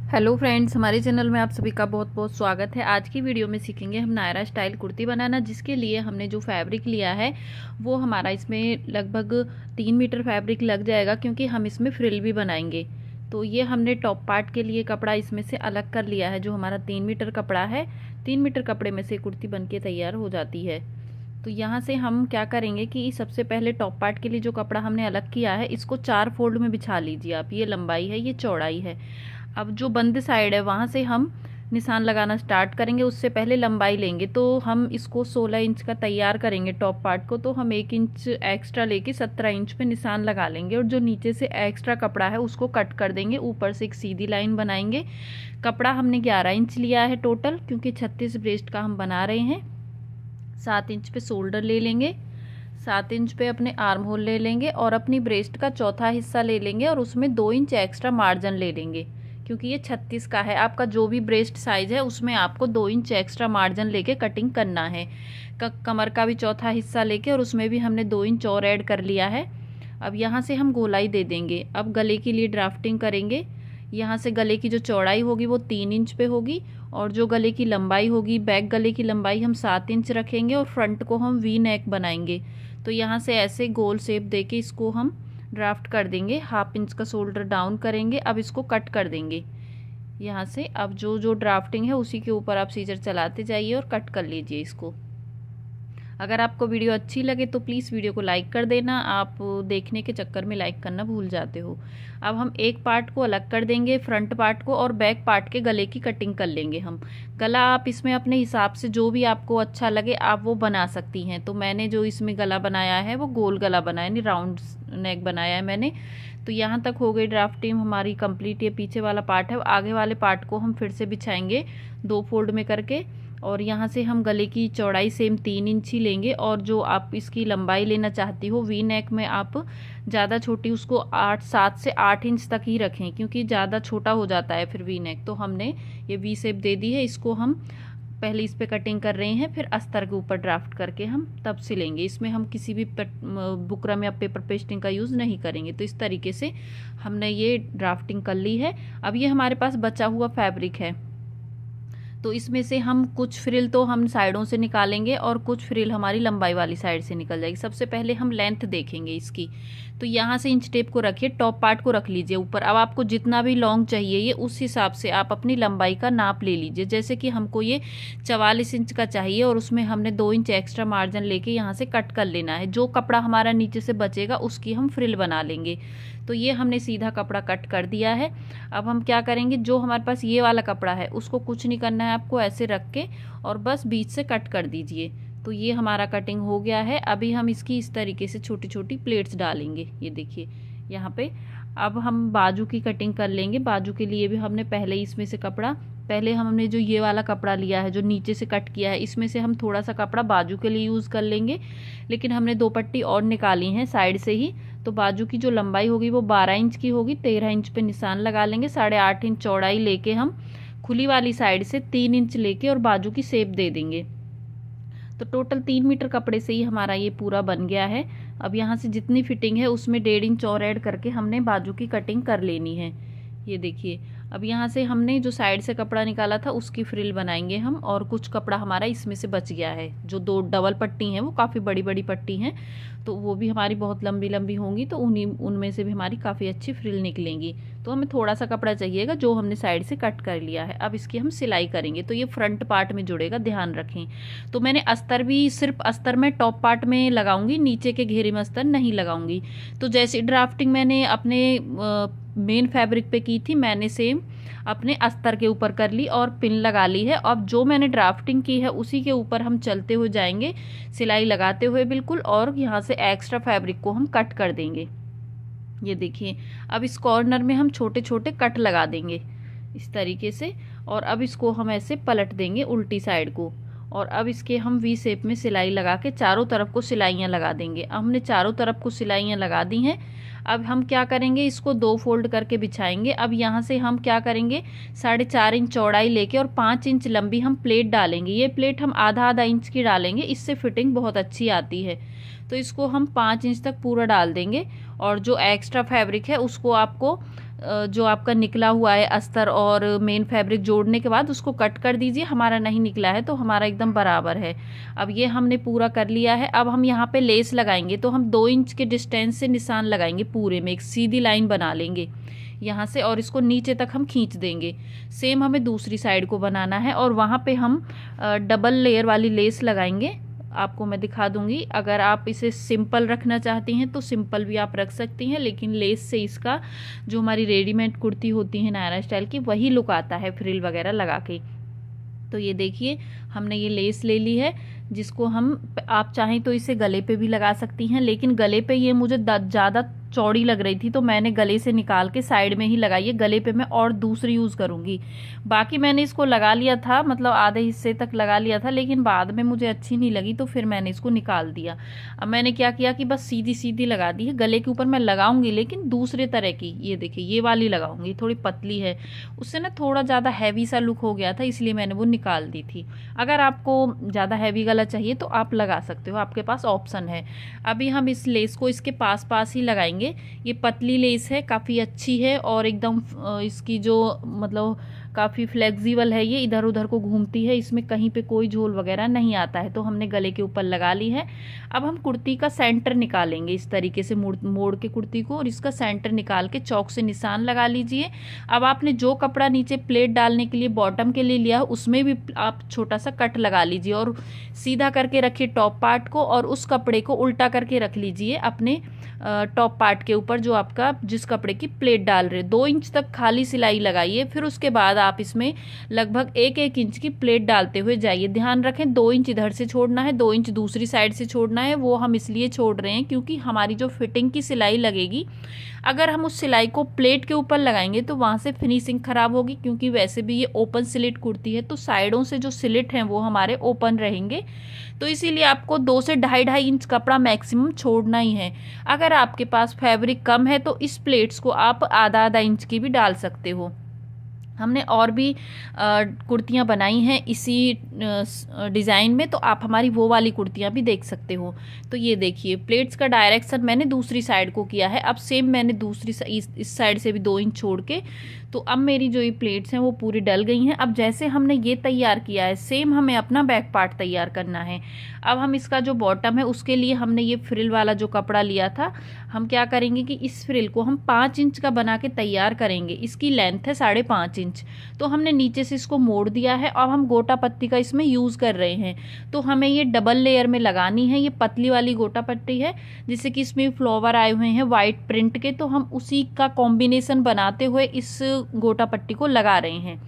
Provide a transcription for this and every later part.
Hello friends, हमारे channel में आप सभी का बहुत बहुत स्वागत है। आज की वीडियो में सीखेंगे हम नायरा स्टाइल कुर्ती बनाना, जिसके लिए हमने जो फैब्रिक लिया है वो हमारा इसमें लगभग 3 मीटर फैब्रिक लग जाएगा, क्योंकि हम इसमें फ्रिल भी बनाएंगे। तो ये हमने टॉप पार्ट के लिए कपड़ा इसमें से अलग कर लिया है। जो हमारा 3 मीटर कपड़ा है, 3 मीटर कपड़े में से कुर्ती बन के तैयार हो जाती है। तो यहाँ से हम क्या करेंगे कि सबसे पहले टॉप पार्ट के लिए जो कपड़ा हमने अलग किया है, इसको 4 फोल्ड में बिछा लीजिए आप। ये लंबाई है, ये चौड़ाई है। अब जो बंद साइड है वहाँ से हम निशान लगाना स्टार्ट करेंगे। उससे पहले लंबाई लेंगे, तो हम इसको 16 इंच का तैयार करेंगे टॉप पार्ट को। तो हम 1 इंच एक्स्ट्रा लेके 17 इंच पे निशान लगा लेंगे, और जो नीचे से एक्स्ट्रा कपड़ा है उसको कट कर देंगे। ऊपर से एक सीधी लाइन बनाएंगे। कपड़ा हमने 11 इंच लिया है टोटल, क्योंकि 36 ब्रेस्ट का हम बना रहे हैं। 7 इंच पे शोल्डर ले लेंगे, 7 इंच पे अपने आर्म होल ले लेंगे, और अपनी ब्रेस्ट का चौथा हिस्सा ले लेंगे और उसमें 2 इंच एक्स्ट्रा मार्जिन ले लेंगे, क्योंकि ये 36 का है। आपका जो भी ब्रेस्ट साइज है उसमें आपको 2 इंच एक्स्ट्रा मार्जिन लेके कटिंग करना है। कमर का भी चौथा हिस्सा लेके, और उसमें भी हमने 2 इंच और ऐड कर लिया है। अब यहाँ से हम गोलाई दे देंगे। अब गले के लिए ड्राफ्टिंग करेंगे। यहाँ से गले की जो चौड़ाई होगी वो 3 इंच पे होगी, और जो गले की लंबाई होगी, बैक गले की लंबाई हम 7 इंच रखेंगे, और फ्रंट को हम वी नेक बनाएंगे। तो यहाँ से ऐसे गोल शेप देके इसको हम ड्राफ्ट कर देंगे। 1/2 इंच का शोल्डर डाउन करेंगे। अब इसको कट कर देंगे यहाँ से। अब जो जो ड्राफ्टिंग है उसी के ऊपर आप सीजर चलाते जाइए और कट कर लीजिए इसको। अगर आपको वीडियो अच्छी लगे तो प्लीज़ वीडियो को लाइक कर देना। आप देखने के चक्कर में लाइक करना भूल जाते हो। अब हम एक पार्ट को अलग कर देंगे, फ्रंट पार्ट को, और बैक पार्ट के गले की कटिंग कर लेंगे हम। गला आप इसमें अपने हिसाब से जो भी आपको अच्छा लगे आप वो बना सकती हैं। तो मैंने जो इसमें गला बनाया है वो गोल गला बनाया, नहीं राउंड नेक बनाया है मैंने। तो यहाँ तक हो गई ड्राफ्टिंग हमारी कंप्लीट। ये पीछे वाला पार्ट है, आगे वाले पार्ट को हम फिर से बिछाएंगे 2 फोल्ड में करके। और यहाँ से हम गले की चौड़ाई सेम 3 इंच ही लेंगे, और जो आप इसकी लंबाई लेना चाहती हो वी नेक में, आप ज़्यादा छोटी उसको 7 से 8 इंच तक ही रखें, क्योंकि ज़्यादा छोटा हो जाता है फिर वी नेक। तो हमने ये वी शेप दे दी है। इसको हम पहले इस पे कटिंग कर रहे हैं, फिर अस्तर के ऊपर ड्राफ्ट करके हम तब सिलेंगे। इसमें हम किसी भी बुकरम या पेपर पेस्टिंग का यूज़ नहीं करेंगे। तो इस तरीके से हमने ये ड्राफ्टिंग कर ली है। अब ये हमारे पास बचा हुआ फैब्रिक है, तो इसमें से हम कुछ फ्रिल तो हम साइडों से निकालेंगे, और कुछ फ्रिल हमारी लंबाई वाली साइड से निकल जाएगी। सबसे पहले हम लेंथ देखेंगे इसकी। तो यहाँ से इंच टेप को रखिए, टॉप पार्ट को रख लीजिए ऊपर। अब आपको जितना भी लॉन्ग चाहिए ये उस हिसाब से आप अपनी लंबाई का नाप ले लीजिए। जैसे कि हमको ये 44 इंच का चाहिए, और उसमें हमने 2 इंच एक्स्ट्रा मार्जिन लेके यहाँ से कट कर लेना है। जो कपड़ा हमारा नीचे से बचेगा उसकी हम फ्रिल बना लेंगे। तो ये हमने सीधा कपड़ा कट कर दिया है। अब हम क्या करेंगे, जो हमारे पास ये वाला कपड़ा है उसको कुछ नहीं करना है आपको, ऐसे रख के और बस बीच से कट कर दीजिए। तो ये हमारा कटिंग हो गया है। अभी हम इसकी इस तरीके से छोटी छोटी प्लेट्स डालेंगे। ये देखिए यहाँ पे। अब हम बाजू की कटिंग कर लेंगे। बाजू के लिए भी हमने पहले इसमें से कपड़ा, पहले हमने जो ये वाला कपड़ा लिया है जो नीचे से कट किया है, इसमें से हम थोड़ा सा कपड़ा बाजू के लिए यूज़ कर लेंगे। लेकिन हमने 2 पट्टी और निकाली हैं साइड से ही। तो बाजू की जो लंबाई होगी वो 12 इंच की होगी। 13 इंच पे निशान लगा लेंगे। 8.5 इंच चौड़ाई लेके हम खुली वाली साइड से 3 इंच लेके और बाजू की शेप दे देंगे। तो टोटल 3 मीटर कपड़े से ही हमारा ये पूरा बन गया है। अब यहाँ से जितनी फिटिंग है उसमें 1.5 इंच और ऐड करके हमने बाजू की कटिंग कर लेनी है। ये देखिए। अब यहाँ से हमने जो साइड से कपड़ा निकाला था उसकी फ्रिल बनाएंगे हम, और कुछ कपड़ा हमारा इसमें से बच गया है। जो 2 डबल पट्टी हैं वो काफ़ी बड़ी बड़ी पट्टी हैं, तो वो भी हमारी बहुत लंबी लंबी होंगी। तो उनमें से भी हमारी काफ़ी अच्छी फ्रिल निकलेंगी। तो हमें थोड़ा सा कपड़ा चाहिएगा जो हमने साइड से कट कर लिया है। अब इसकी हम सिलाई करेंगे। तो ये फ्रंट पार्ट में जुड़ेगा, ध्यान रखें। तो मैंने अस्तर भी सिर्फ अस्तर में टॉप पार्ट में लगाऊंगी, नीचे के घेरे में अस्तर नहीं लगाऊंगी। तो जैसे ड्राफ्टिंग मैंने अपने मेन फैब्रिक पे की थी, मैंने सेम अपने अस्तर के ऊपर कर ली और पिन लगा ली है। अब जो मैंने ड्राफ्टिंग की है उसी के ऊपर हम चलते हुए जाएंगे, सिलाई लगाते हुए बिल्कुल, और यहाँ से एक्स्ट्रा फैब्रिक को हम कट कर देंगे। ये देखिए। अब इस कॉर्नर में हम छोटे छोटे कट लगा देंगे इस तरीके से, और अब इसको हम ऐसे पलट देंगे उल्टी साइड को, और अब इसके हम वी शेप में सिलाई लगा के चारों तरफ को सिलाइयाँ लगा देंगे। अब हमने चारों तरफ को सिलाइयाँ लगा दी हैं। अब हम क्या करेंगे, इसको 2 फोल्ड करके बिछाएंगे। अब यहाँ से हम क्या करेंगे, 4.5 इंच चौड़ाई लेके और 5 इंच लंबी हम प्लेट डालेंगे। ये प्लेट हम आधा इंच की डालेंगे, इससे फिटिंग बहुत अच्छी आती है। तो इसको हम 5 इंच तक पूरा डाल देंगे, और जो एक्स्ट्रा फैब्रिक है उसको आपको जो आपका निकला हुआ है अस्तर और मेन फैब्रिक जोड़ने के बाद उसको कट कर दीजिए। हमारा नहीं निकला है तो हमारा एकदम बराबर है। अब ये हमने पूरा कर लिया है। अब हम यहाँ पे लेस लगाएंगे तो हम 2 इंच के डिस्टेंस से निशान लगाएंगे, पूरे में एक सीधी लाइन बना लेंगे यहाँ से और इसको नीचे तक हम खींच देंगे। सेम हमें दूसरी साइड को बनाना है और वहाँ पे हम डबल लेयर वाली लेस लगाएंगे। आपको मैं दिखा दूंगी। अगर आप इसे सिंपल रखना चाहती हैं तो सिंपल भी आप रख सकती हैं, लेकिन लेस से इसका जो हमारी रेडीमेड कुर्ती होती है नायरा स्टाइल की, वही लुक आता है फ्रिल वगैरह लगा के। तो ये देखिए हमने ये लेस ले ली है, जिसको हम आप चाहें तो इसे गले पे भी लगा सकती हैं, लेकिन गले पे ये मुझे ज़्यादा चौड़ी लग रही थी तो मैंने गले से निकाल के साइड में ही लगाई है। गले पे मैं और दूसरी यूज़ करूँगी। बाकी मैंने इसको लगा लिया था, मतलब आधे हिस्से तक लगा लिया था, लेकिन बाद में मुझे अच्छी नहीं लगी तो फिर मैंने इसको निकाल दिया। अब मैंने क्या किया कि बस सीधी सीधी लगा दी है। गले के ऊपर मैं लगाऊंगी लेकिन दूसरे तरह की, ये देखिए ये वाली लगाऊंगी, थोड़ी पतली है, उससे ना थोड़ा ज़्यादा हैवी सा लुक हो गया था, इसलिए मैंने वो निकाल दी थी। अगर आपको ज़्यादा हैवी गला चाहिए तो आप लगा सकते हो, आपके पास ऑप्शन है। अभी हम इस लेस को इसके पास पास ही लगाएंगे। ये पतली लेस है, काफ़ी अच्छी है और एकदम इसकी जो मतलब काफ़ी फ्लेक्सिबल है, ये इधर उधर को घूमती है, इसमें कहीं पे कोई झोल वगैरह नहीं आता है। तो हमने गले के ऊपर लगा ली है। अब हम कुर्ती का सेंटर निकालेंगे, इस तरीके से मोड़ के कुर्ती को, और इसका सेंटर निकाल के चौक से निशान लगा लीजिए। अब आपने जो कपड़ा नीचे प्लेट डालने के लिए बॉटम के लिए लिया, उसमें भी आप छोटा सा कट लगा लीजिए और सीधा करके रखिए टॉप पार्ट को, और उस कपड़े को उल्टा करके रख लीजिए अपने टॉप पार्ट के ऊपर, जो आपका जिस कपड़े की प्लेट डाल रहे। 2 इंच तक खाली सिलाई लगाइए, फिर उसके बाद आप इसमें लगभग 1-1 इंच की प्लेट डालते हुए जाइए। ध्यान रखें 2 इंच इधर से छोड़ना है, 2 इंच दूसरी साइड से छोड़ना है। वो हम इसलिए छोड़ रहे हैं क्योंकि हमारी जो फिटिंग की सिलाई लगेगी, अगर हम उस सिलाई को प्लेट के ऊपर लगाएंगे तो वहाँ से फिनिशिंग खराब होगी, क्योंकि वैसे भी ये ओपन स्लिट कुर्ती है तो साइडों से जो स्लिट हैं वो हमारे ओपन रहेंगे। तो इसीलिए आपको 2 से 2.5 इंच कपड़ा मैक्सिमम छोड़ना ही है। अगर आपके पास फैब्रिक कम है तो इस प्लेट्स को आप आधा इंच की भी डाल सकते हो। हमने और भी कुर्तियाँ बनाई हैं इसी डिज़ाइन में, तो आप हमारी वो वाली कुर्तियाँ भी देख सकते हो। तो ये देखिए प्लेट्स का डायरेक्शन मैंने दूसरी साइड को किया है। अब सेम मैंने दूसरी इस साइड से भी 2 इंच छोड़ के, तो अब मेरी जो ये प्लेट्स हैं वो पूरी डल गई हैं। अब जैसे हमने ये तैयार किया है, सेम हमें अपना बैक पार्ट तैयार करना है। अब हम इसका जो बॉटम है उसके लिए हमने ये फ्रिल वाला जो कपड़ा लिया था, हम क्या करेंगे कि इस फ्रिल को हम 5 इंच का बना के तैयार करेंगे। इसकी लेंथ है 5.5 इंच, तो हमने नीचे से इसको मोड़ दिया है। अब हम गोटा पत्ती का इसमें यूज़ कर रहे हैं, तो हमें ये डबल लेयर में लगानी है। ये पतली वाली गोटा पत्ती है, जिससे कि इसमें फ्लावर आए हुए हैं वाइट प्रिंट के, तो हम उसी का कॉम्बिनेशन बनाते हुए इस गोटा पट्टी को लगा रहे हैं।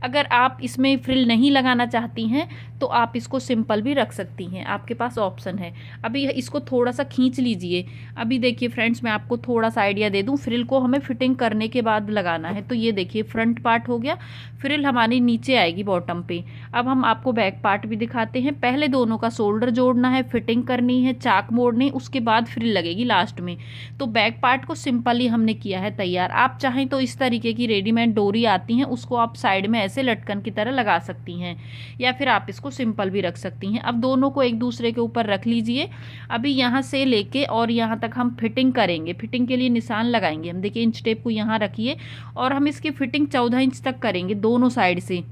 अगर आप इसमें फ्रिल नहीं लगाना चाहती हैं तो आप इसको सिंपल भी रख सकती हैं, आपके पास ऑप्शन है। अभी इसको थोड़ा सा खींच लीजिए। अभी देखिए फ्रेंड्स, मैं आपको थोड़ा सा आइडिया दे दूं, फ्रिल को हमें फिटिंग करने के बाद लगाना है। तो ये देखिए फ्रंट पार्ट हो गया, फ्रिल हमारी नीचे आएगी बॉटम पे। अब हम आपको बैक पार्ट भी दिखाते हैं। पहले दोनों का शोल्डर जोड़ना है, फिटिंग करनी है, चाक मोड़नी, उसके बाद फ्रिल लगेगी लास्ट में। तो बैक पार्ट को सिंपल ही हमने किया है तैयार। आप चाहें तो इस तरीके की रेडीमेड डोरी आती हैं, उसको आप साइड में ऐसे लटकन की तरह लगा सकती हैं, या फिर आप इसको सिंपल भी रख सकती हैं। अब दोनों को एक दूसरे के ऊपर रख लीजिए। अभी यहाँ से लेके और यहाँ तक हम फिटिंग करेंगे। फिटिंग के लिए निशान लगाएंगे हम। देखिए इंच टेप को यहाँ रखिए और हम इसकी फिटिंग 14 इंच तक करेंगे दोनों साइड से,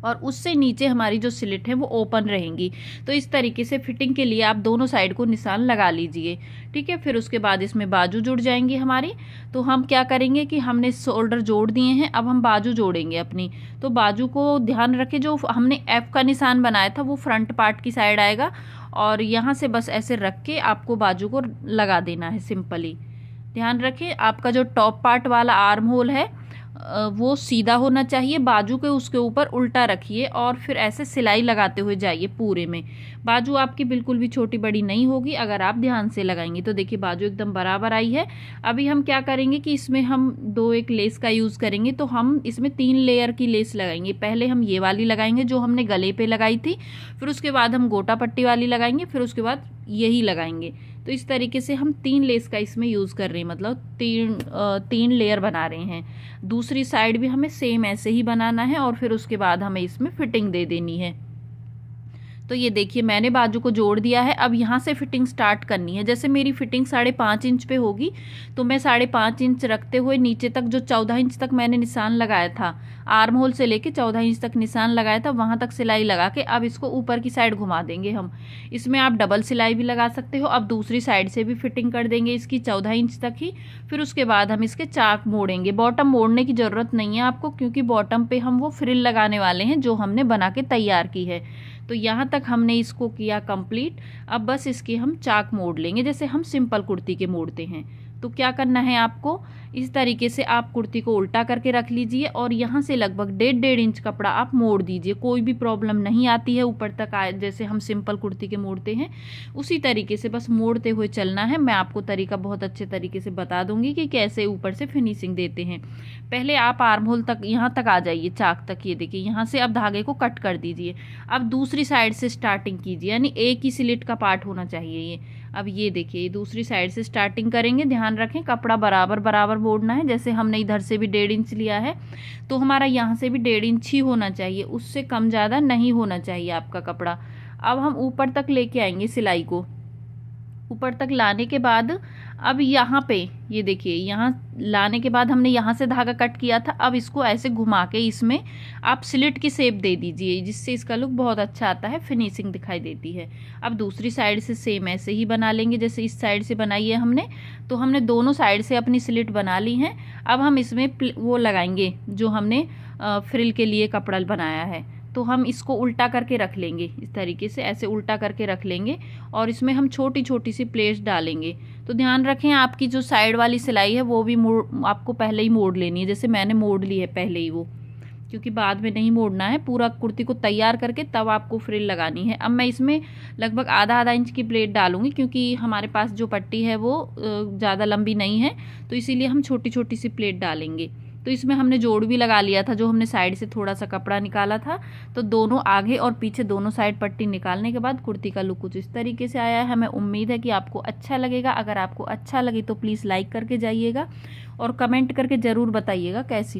और उससे नीचे हमारी जो स्लिट है वो ओपन रहेंगी। तो इस तरीके से फिटिंग के लिए आप दोनों साइड को निशान लगा लीजिए, ठीक है। फिर उसके बाद इसमें बाजू जुड़ जाएंगी हमारी। तो हम क्या करेंगे कि हमने शोल्डर जोड़ दिए हैं, अब हम बाजू जोड़ेंगे अपनी। तो बाजू को ध्यान रखें, जो हमने एफ का निशान बनाया था वो फ्रंट पार्ट की साइड आएगा, और यहाँ से बस ऐसे रख के आपको बाजू को लगा देना है सिंपली। ध्यान रखें आपका जो टॉप पार्ट वाला आर्म होल है वो सीधा होना चाहिए, बाजू के उसके ऊपर उल्टा रखिए और फिर ऐसे सिलाई लगाते हुए जाइए पूरे में। बाजू आपकी बिल्कुल भी छोटी बड़ी नहीं होगी अगर आप ध्यान से लगाएंगे। तो देखिए बाजू एकदम बराबर आई है। अभी हम क्या करेंगे कि इसमें हम 2-1 लेस का यूज़ करेंगे। तो हम इसमें 3 लेयर की लेस लगाएंगे। पहले हम ये वाली लगाएंगे जो हमने गले पे लगाई थी, फिर उसके बाद हम गोटा पट्टी वाली लगाएंगे, फिर उसके बाद यही लगाएंगे। तो इस तरीके से हम 3 लेस का इसमें यूज़ कर रहे हैं, मतलब 3 लेयर बना रहे हैं। दूसरी साइड भी हमें सेम ऐसे ही बनाना है और फिर उसके बाद हमें इसमें फिटिंग दे देनी है। तो ये देखिए मैंने बाजू को जोड़ दिया है। अब यहाँ से फिटिंग स्टार्ट करनी है। जैसे मेरी फिटिंग 5.5 इंच पे होगी तो मैं 5.5 इंच रखते हुए नीचे तक जो 14 इंच तक मैंने निशान लगाया था, आर्म होल से लेके 14 इंच तक निशान लगाया था, वहाँ तक सिलाई लगा के अब इसको ऊपर की साइड घुमा देंगे हम। इसमें आप डबल सिलाई भी लगा सकते हो। अब दूसरी साइड से भी फिटिंग कर देंगे इसकी 14 इंच तक ही। फिर उसके बाद हम इसके चाक मोड़ेंगे। बॉटम मोड़ने की ज़रूरत नहीं है आपको, क्योंकि बॉटम पे हम वो फ्रिल लगाने वाले हैं जो हमने बना के तैयार की है। तो यहाँ तक हमने इसको किया कंप्लीट। अब बस इसके हम चाक मोड़ लेंगे जैसे हम सिंपल कुर्ती के मोड़ते हैं। तो क्या करना है आपको, इस तरीके से आप कुर्ती को उल्टा करके रख लीजिए और यहाँ से लगभग 1.5 इंच कपड़ा आप मोड़ दीजिए। कोई भी प्रॉब्लम नहीं आती है ऊपर तक आए, जैसे हम सिंपल कुर्ती के मोड़ते हैं उसी तरीके से बस मोड़ते हुए चलना है। मैं आपको तरीका बहुत अच्छे तरीके से बता दूंगी कि कैसे ऊपर से फिनिशिंग देते हैं। पहले आप आर्म होल तक यहाँ तक आ जाइए, चाक तक। ये देखिए यहाँ से अब धागे को कट कर दीजिए। अब दूसरी साइड से स्टार्टिंग कीजिए, यानी एक ही स्लिट का पार्ट होना चाहिए ये। अब ये देखिए दूसरी साइड से स्टार्टिंग करेंगे। ध्यान रखें कपड़ा बराबर बराबर मोड़ना है। जैसे हमने इधर से भी 1.5 इंच लिया है तो हमारा यहाँ से भी 1.5 इंच ही होना चाहिए, उससे कम ज़्यादा नहीं होना चाहिए आपका कपड़ा। अब हम ऊपर तक लेके आएंगे सिलाई को। ऊपर तक लाने के बाद अब यहाँ पे ये देखिए, यहाँ लाने के बाद हमने यहाँ से धागा कट किया था। अब इसको ऐसे घुमा के इसमें आप स्लिट की शेप दे दीजिए, जिससे इसका लुक बहुत अच्छा आता है, फिनिशिंग दिखाई देती है। अब दूसरी साइड से सेम ऐसे ही बना लेंगे जैसे इस साइड से बनाई है हमने। तो हमने दोनों साइड से अपनी स्लिट बना ली हैं। अब हम इसमें वो लगाएंगे जो हमने फ्रिल के लिए कपड़ा बनाया है। तो हम इसको उल्टा करके रख लेंगे, इस तरीके से ऐसे उल्टा करके रख लेंगे और इसमें हम छोटी छोटी सी प्लेट्स डालेंगे। तो ध्यान रखें आपकी जो साइड वाली सिलाई है वो भी आपको पहले ही मोड़ लेनी है, जैसे मैंने मोड़ ली है पहले ही वो, क्योंकि बाद में नहीं मोड़ना है। पूरा कुर्ती को तैयार करके तब आपको फ्रिल लगानी है। अब मैं इसमें लगभग आधा इंच की प्लेट डालूंगी, क्योंकि हमारे पास जो पट्टी है वो ज़्यादा लंबी नहीं है, तो इसीलिए हम छोटी छोटी सी प्लेट डालेंगे। तो इसमें हमने जोड़ भी लगा लिया था, जो हमने साइड से थोड़ा सा कपड़ा निकाला था। तो दोनों आगे और पीछे दोनों साइड पट्टी निकालने के बाद कुर्ती का लुक कुछ इस तरीके से आया है। हमें उम्मीद है कि आपको अच्छा लगेगा। अगर आपको अच्छा लगे तो प्लीज़ लाइक करके जाइएगा और कमेंट करके ज़रूर बताइएगा कैसी